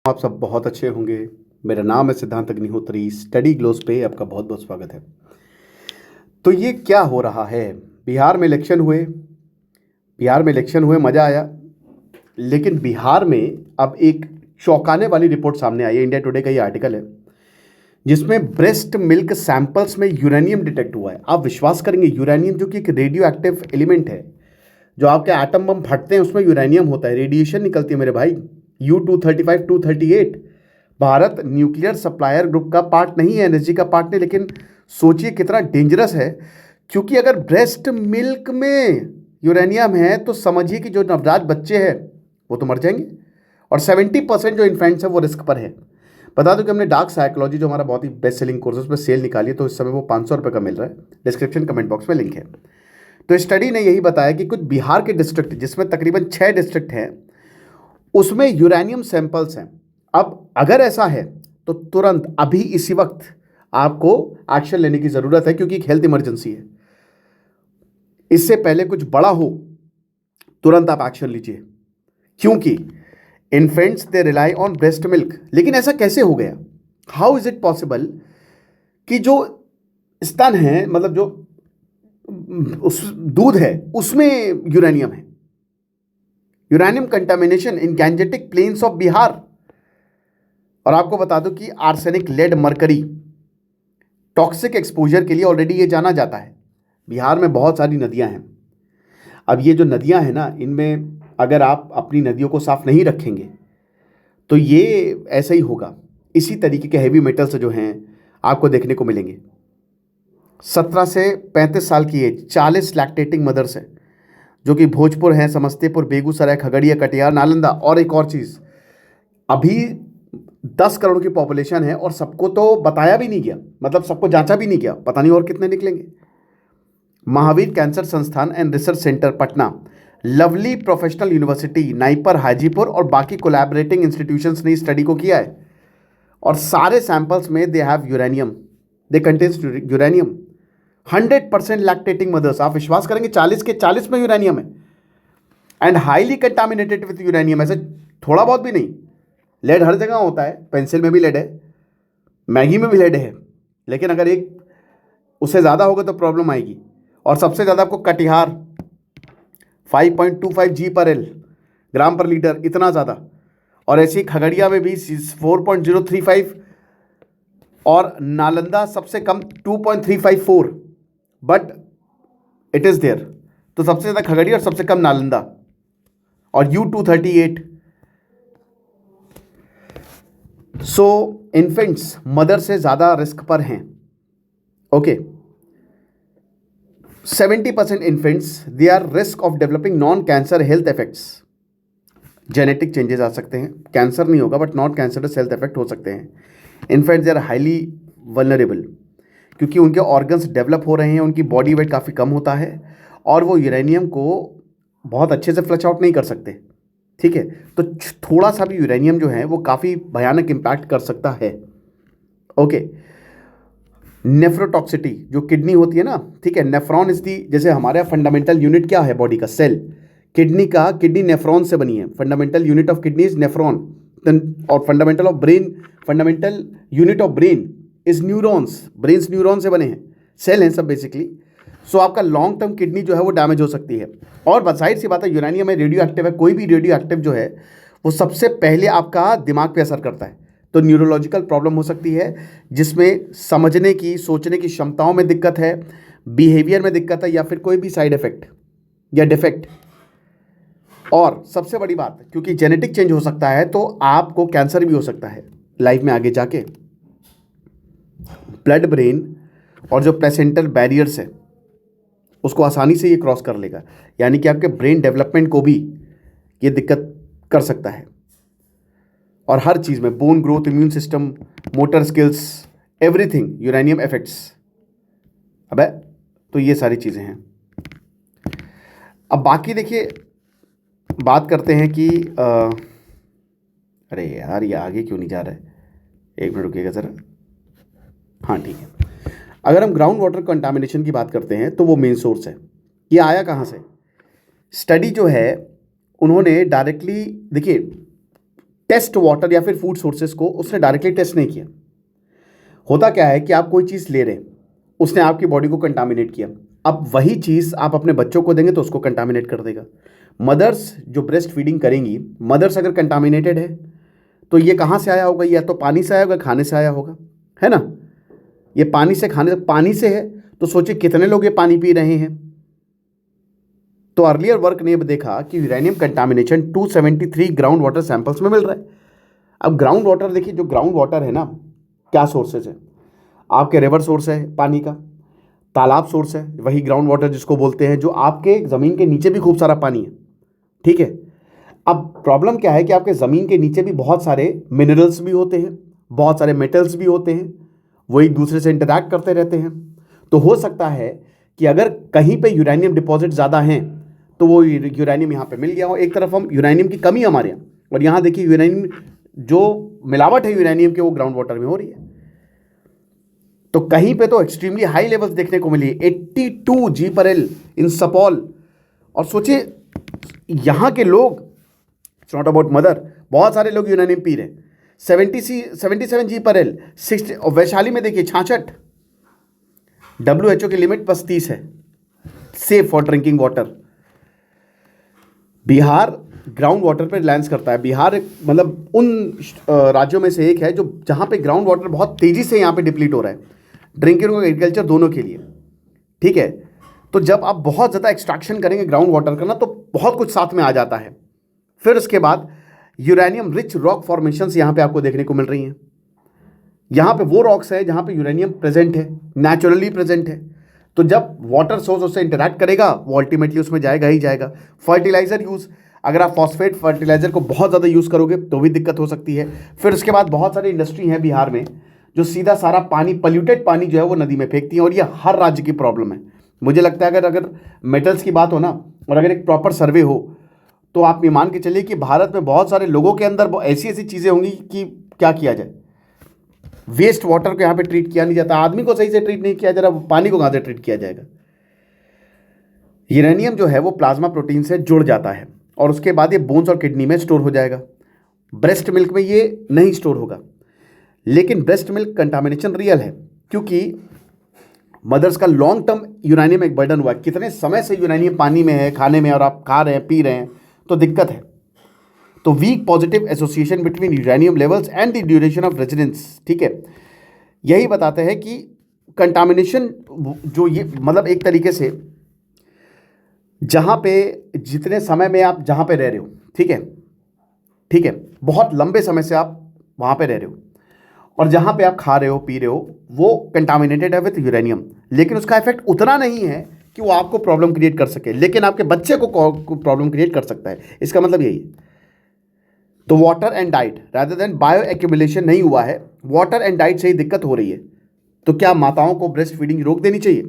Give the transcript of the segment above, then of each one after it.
आप सब बहुत अच्छे होंगे। मेरा नाम है सिद्धांत अग्निहोत्री। स्टडी ग्लोस पे आपका बहुत बहुत स्वागत है। तो ये क्या हो रहा है? बिहार में इलेक्शन हुए, मज़ा आया। लेकिन बिहार में अब एक चौंकाने वाली रिपोर्ट सामने आई है। इंडिया टुडे का ये आर्टिकल है जिसमें ब्रेस्ट मिल्क सैंपल्स में यूरेनियम डिटेक्ट हुआ है। आप विश्वास करेंगे, यूरेनियम जो कि एक रेडियो एक्टिव एलिमेंट है, जो आपके एटम बम फटते हैं उसमें यूरेनियम होता है, रेडिएशन निकलती है मेरे भाई। U-235 238। Bharat nuclear supplier group का पार्ट नहीं है, एनएसजी का पार्ट नहीं, लेकिन सोचिए कितना डेंजरस है। क्योंकि अगर ब्रेस्ट मिल्क में यूरेनियम है तो समझिए कि जो नवजात बच्चे हैं वो तो मर जाएंगे, और 70% जो इन्फेंट्स है वो रिस्क पर है। बता दो कि हमने डार्क साइकोलॉजी, जो हमारा बहुत ही बेस्ट सेलिंग कोर्स है, उस पर सेल निकाली है, तो इस समय वो 500 रुपये का मिल रहा है। डिस्क्रिप्शन कमेंट बॉक्स में लिंक है। तो स्टडी ने यही बताया कि कुछ बिहार के डिस्ट्रिक्ट, जिसमें तकरीबन 6 डिस्ट्रिक्ट हैं, उसमें यूरेनियम सैंपल्स हैं। अब अगर ऐसा है तो तुरंत अभी इसी वक्त आपको एक्शन लेने की ज़रूरत है, क्योंकि एक हेल्थ इमरजेंसी है। इससे पहले कुछ बड़ा हो, तुरंत आप एक्शन लीजिए, क्योंकि infants they rely on breast milk. लेकिन ऐसा कैसे हो गया? हाउ इज इट पॉसिबल कि जो स्तन है, मतलब जो उस दूध है, उसमें यूरेनियम है? Uranium contamination in gangetic plains of Bihar. और आपको बता दूं कि arsenic, lead, mercury toxic exposure के लिए ऑलरेडी ये जाना जाता है। बिहार में बहुत सारी नदियां हैं। अब ये जो नदियां हैं ना, इनमें अगर आप अपनी नदियों को साफ नहीं रखेंगे तो ये ऐसा ही होगा। इसी तरीके के हैवी मेटल्स जो हैं आपको देखने को मिलेंगे। 17 से 35 साल की एज, 40 लैक्टेटिंग मदर्स हैं, जो कि भोजपुर हैं, समस्तीपुर, बेगूसराय, खगड़िया, कटिहार, नालंदा। और एक और चीज़, अभी 10 करोड़ की पॉपुलेशन है और सबको तो बताया भी नहीं गया, मतलब सबको जांचा भी नहीं गया, पता नहीं और कितने निकलेंगे। महावीर कैंसर संस्थान and research centre Patna, lovely professional university, NIPER, Hajipur और बाकी कोलैबोरेटिंग इंस्टीट्यूशंस ने स्टडी को किया है। और सारे सैंपल्स में they have uranium, they contains uranium. 100% lactating mothers, आप विश्वास करेंगे 40 के 40 में यूरेनियम है। And highly contaminated with uranium. ऐसे थोड़ा बहुत भी नहीं, लेड हर जगह होता है, पेंसिल में भी लेड है, मैगी में भी लेड है, लेकिन अगर एक उससे ज़्यादा होगा तो प्रॉब्लम आएगी। और सबसे ज़्यादा आपको कटिहार 5.25 G/L, ग्राम पर लीटर, इतना ज़्यादा। और ऐसी खगड़िया में भी 4.035, और नालंदा सबसे कम 2.354, बट इट इज़ देयर। तो सबसे ज़्यादा खगड़िया और सबसे कम नालंदा। और U-238। सो इन्फेंट्स मदर से ज़्यादा रिस्क पर हैं। Okay, 70% infants they are risk of developing non cancer health effects. Genetic changes आ सकते हैं, कैंसर नहीं होगा but non cancerous health effect हो सकते हैं। Infants they are highly vulnerable, क्योंकि उनके ऑर्गन्स डेवलप हो रहे हैं, उनकी बॉडी वेट काफ़ी कम होता है, और वो यूरेनियम को बहुत अच्छे से फ्लश आउट नहीं कर सकते। ठीक है, तो थोड़ा सा भी यूरेनियम जो है वो काफ़ी भयानक इम्पैक्ट कर सकता है। ओके, नेफ्रोटॉक्सिटी, जो किडनी होती है ना, ठीक है, नेफ्रॉन इज दी, जैसे हमारे फंडामेंटल यूनिट क्या है बॉडी का, सेल, किडनी नेफ्रॉन से बनी है। Fundamental unit of kidney is nephron. और fundamental unit of brain is neurons. Brains neuron से बने हैं, सेल हैं सब बेसिकली। सो आपका लॉन्ग टर्म किडनी जो है वो डैमेज हो सकती है। और बसाइड सी बात है, यूरेनियम में रेडियो एक्टिव है, कोई भी रेडियो एक्टिव जो है वो सबसे पहले आपका दिमाग पे असर करता है। तो न्यूरोलॉजिकल प्रॉब्लम हो सकती है, जिसमें समझने की, सोचने की क्षमताओं में दिक्कत है, बिहेवियर में दिक्कत है, या फिर कोई भी साइड इफेक्ट या डिफेक्ट। और सबसे बड़ी बात, क्योंकि जेनेटिक चेंज हो सकता है तो आपको कैंसर भी हो सकता है लाइफ में आगे जाके। ब्लड ब्रेन और जो प्लेसेंटल बैरियर्स है उसको आसानी से ये क्रॉस कर लेगा, यानी कि आपके ब्रेन डेवलपमेंट को भी ये दिक्कत कर सकता है। और हर चीज़ में, bone growth, immune system, motor skills, everything uranium effects. अबे तो ये सारी चीज़ें हैं। अब बाकी देखिए, बात करते हैं कि अरे यार ये आगे क्यों नहीं जा रहा है, एक मिनट रुकिएगा ज़रा। हाँ ठीक है, अगर हम ग्राउंड वाटर कंटामिनेशन की बात करते हैं तो वो मेन सोर्स है। ये आया कहाँ से? स्टडी जो है उन्होंने डायरेक्टली, देखिए टेस्ट वाटर या फिर फूड सोर्सेज को उसने डायरेक्टली टेस्ट नहीं किया। होता क्या है कि आप कोई चीज़ ले रहे हैं, उसने आपकी बॉडी को कंटामिनेट किया, अब वही चीज़ आप अपने बच्चों को देंगे तो उसको कंटामिनेट कर देगा। मदर्स जो ब्रेस्ट फीडिंग करेंगी, मदर्स अगर कंटामिनेटेड है तो ये कहाँ से आया होगा? या तो पानी से आया होगा, खाने से आया होगा, है ना। ये पानी से, खाने से, पानी से है तो सोचिए कितने लोग ये पानी पी रहे हैं। तो अर्लियर वर्क ने देखा कि uranium contamination 273 ground water samples में मिल रहा है। अब ग्राउंड वाटर देखिए, जो ग्राउंड वाटर है ना, क्या सोर्सेज है? आपके रिवर सोर्स है पानी का, तालाब सोर्स है, वही ग्राउंड वाटर जिसको बोलते हैं, जो आपके ज़मीन के नीचे भी खूब सारा पानी है, ठीक है। अब प्रॉब्लम क्या है कि आपके ज़मीन के नीचे भी बहुत सारे मिनरल्स भी होते हैं, बहुत सारे मेटल्स भी होते हैं, वो एक दूसरे से इंटरैक्ट करते रहते हैं। तो हो सकता है कि अगर कहीं पे यूरेनियम डिपॉजिट ज़्यादा हैं तो वो यूरेनियम यहाँ पे मिल गया हो। एक तरफ हम यूरेनियम की कमी हमारे यहाँ, और यहाँ देखिए यूरेनियम जो मिलावट है यूरेनियम के वो ग्राउंड वाटर में हो रही है। तो कहीं पे तो एक्सट्रीमली हाई लेवल्स देखने को मिली, 82 जी पर एल इन सपॉल। और सोचिए यहाँ के लोग, इट्स नॉट अबाउट मदर, बहुत सारे लोग यूरेनियम पी रहे हैं। 77 जी पर एल, 60। और वैशाली में देखिए 66। WHO की लिमिट बस 30 है, safe for drinking water. Bihar ground water पर रिलायंस करता है। बिहार मतलब उन राज्यों में से एक है जो जहाँ पे ग्राउंड वाटर बहुत तेज़ी से यहाँ पे डिप्लीट हो रहा है, ड्रिंकिंग और एग्रीकल्चर दोनों के लिए, ठीक है। तो जब आप बहुत ज़्यादा एक्सट्रैक्शन करेंगे ग्राउंड वाटर का ना, तो बहुत कुछ साथ में आ जाता है। फिर उसके बाद यूरेनियम रिच रॉक फॉर्मेशंस यहाँ पे आपको देखने को मिल रही हैं। यहाँ पे वो रॉक्स है जहाँ पे यूरेनियम प्रेजेंट है, नेचुरली प्रेजेंट है। तो जब वाटर सोर्स उससे इंटरैक्ट करेगा वो अल्टीमेटली उसमें जाएगा ही जाएगा। फर्टिलाइजर यूज़, अगर आप फॉस्फेट फर्टिलाइजर को बहुत ज़्यादा यूज़ करोगे तो भी दिक्कत हो सकती है। फिर उसके बाद बहुत सारी इंडस्ट्री हैं बिहार में जो सीधा सारा पानी, पल्यूटेड पानी जो है वो नदी में फेंकती हैं, और ये हर राज्य की प्रॉब्लम है। मुझे लगता है अगर मेटल्स की बात हो ना, और अगर एक प्रॉपर सर्वे हो, तो आप ये मान के चलिए कि भारत में बहुत सारे लोगों के अंदर ऐसी ऐसी चीज़ें होंगी कि क्या किया जाए। वेस्ट वाटर को यहाँ पे ट्रीट किया नहीं जाता, आदमी को सही से ट्रीट नहीं किया जा रहा, पानी को कहाँ से ट्रीट किया जाएगा। यूरेनियम जो है वो प्लाज्मा प्रोटीन से जुड़ जाता है और उसके बाद ये बोन्स और किडनी में स्टोर हो जाएगा। ब्रेस्ट मिल्क में ये नहीं स्टोर होगा, लेकिन ब्रेस्ट मिल्क कंटामिनेशन रियल है, क्योंकि मदर्स का लॉन्ग टर्म यूरेनियम एक बर्डन हुआ है। कितने समय से यूरेनियम पानी में है, खाने में, और आप खा रहे हैं, पी रहे हैं, तो दिक्कत है। तो weak positive association between uranium levels and the duration of residence, ठीक है, यही बताते हैं कि कंटामिनेशन जो ये मतलब एक तरीके से जहाँ पे जितने समय में आप जहाँ पे रह रहे हो, ठीक है, ठीक है, बहुत लंबे समय से आप वहाँ पे रह रहे हो और जहाँ पे आप खा रहे हो, पी रहे हो, वो कंटामिनेटेड है विथ यूरेनियम, लेकिन उसका इफेक्ट उतना नहीं है कि वो आपको प्रॉब्लम क्रिएट कर सके, लेकिन आपके बच्चे को प्रॉब्लम क्रिएट कर सकता है। इसका मतलब यही है। तो water and diet rather than bio accumulation नहीं हुआ है, वाटर एंड डाइट से ही दिक्कत हो रही है। तो क्या माताओं को ब्रेस्ट फीडिंग रोक देनी चाहिए?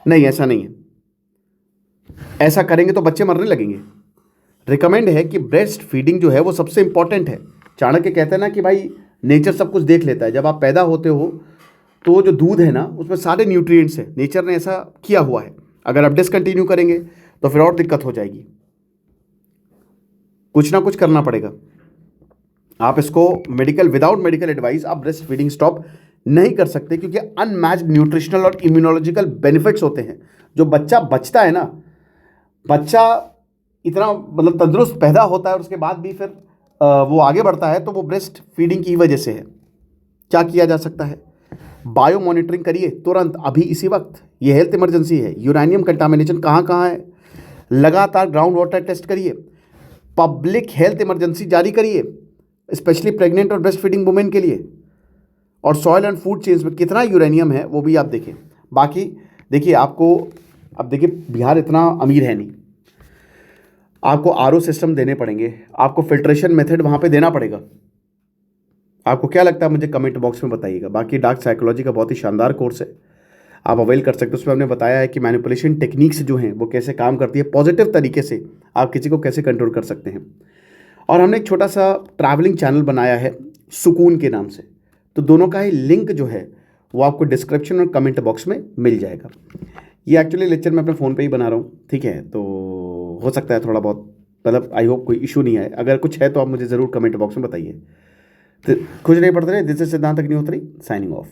नहीं, ऐसा नहीं है। ऐसा करेंगे तो बच्चे मरने लगेंगे। रिकमेंड है कि ब्रेस्ट फीडिंग जो है वो सबसे इंपॉर्टेंट है। चाणक्य कहते हैं ना कि भाई नेचर सब कुछ देख लेता है। जब आप पैदा होते हो तो जो दूध है ना उसमें सारे न्यूट्रिएंट्स हैं, नेचर ने ऐसा किया हुआ है। अगर आप डिसकंटिन्यू करेंगे तो फिर और दिक्कत हो जाएगी। कुछ ना कुछ करना पड़ेगा। आप इसको मेडिकल, विदाउट मेडिकल एडवाइस आप ब्रेस्ट फीडिंग स्टॉप नहीं कर सकते, क्योंकि अनमैच्ड न्यूट्रिशनल और इम्यूनोलॉजिकल बेनिफिट्स होते हैं। जो बच्चा बचता है ना, बच्चा इतना मतलब तंदुरुस्त पैदा होता है और उसके बाद भी फिर वो आगे बढ़ता है, तो वो ब्रेस्ट फीडिंग की वजह से है। क्या किया जा सकता है? बायो मॉनिटरिंग करिए तुरंत, अभी इसी वक्त। ये हेल्थ इमरजेंसी है। यूरेनियम कंटामिनेशन कहाँ कहाँ है, लगातार ग्राउंड वाटर टेस्ट करिए। पब्लिक हेल्थ इमरजेंसी जारी करिए, स्पेशली प्रेग्नेंट और ब्रेस्ट फीडिंग वुमेन के लिए। और सॉइल एंड फूड चेन्स में कितना यूरेनियम है वो भी आप देखें। बाकी देखिए, आपको अब देखिए बिहार इतना अमीर है नहीं, आपको आरओ सिस्टम देने पड़ेंगे, आपको फिल्ट्रेशन मेथड वहाँ पे देना पड़ेगा। आपको क्या लगता है मुझे कमेंट बॉक्स में बताइएगा। बाकी डार्क साइकोलॉजी का बहुत ही शानदार कोर्स है, आप अवेल कर सकते हो। उसमें हमने बताया है कि मैनिपुलेशन टेक्निक्स जो हैं वो कैसे काम करती है, पॉजिटिव तरीके से आप किसी को कैसे कंट्रोल कर सकते हैं। और हमने एक छोटा सा ट्रैवलिंग चैनल बनाया है सुकून के नाम से, तो दोनों का ही लिंक जो है वो आपको डिस्क्रिप्शन और कमेंट बॉक्स में मिल जाएगा। ये एक्चुअली लेक्चर मैं अपने फ़ोन पे ही बना रहा हूँ, ठीक है, तो हो सकता है थोड़ा बहुत मतलब आई होप कोई इशू नहीं आए, अगर कुछ है तो आप मुझे ज़रूर कमेंट बॉक्स में बताइए। तो कुछ नहीं पड़ते रहे, दिस इज सिद्धांत अग्निहोत्री साइनिंग ऑफ।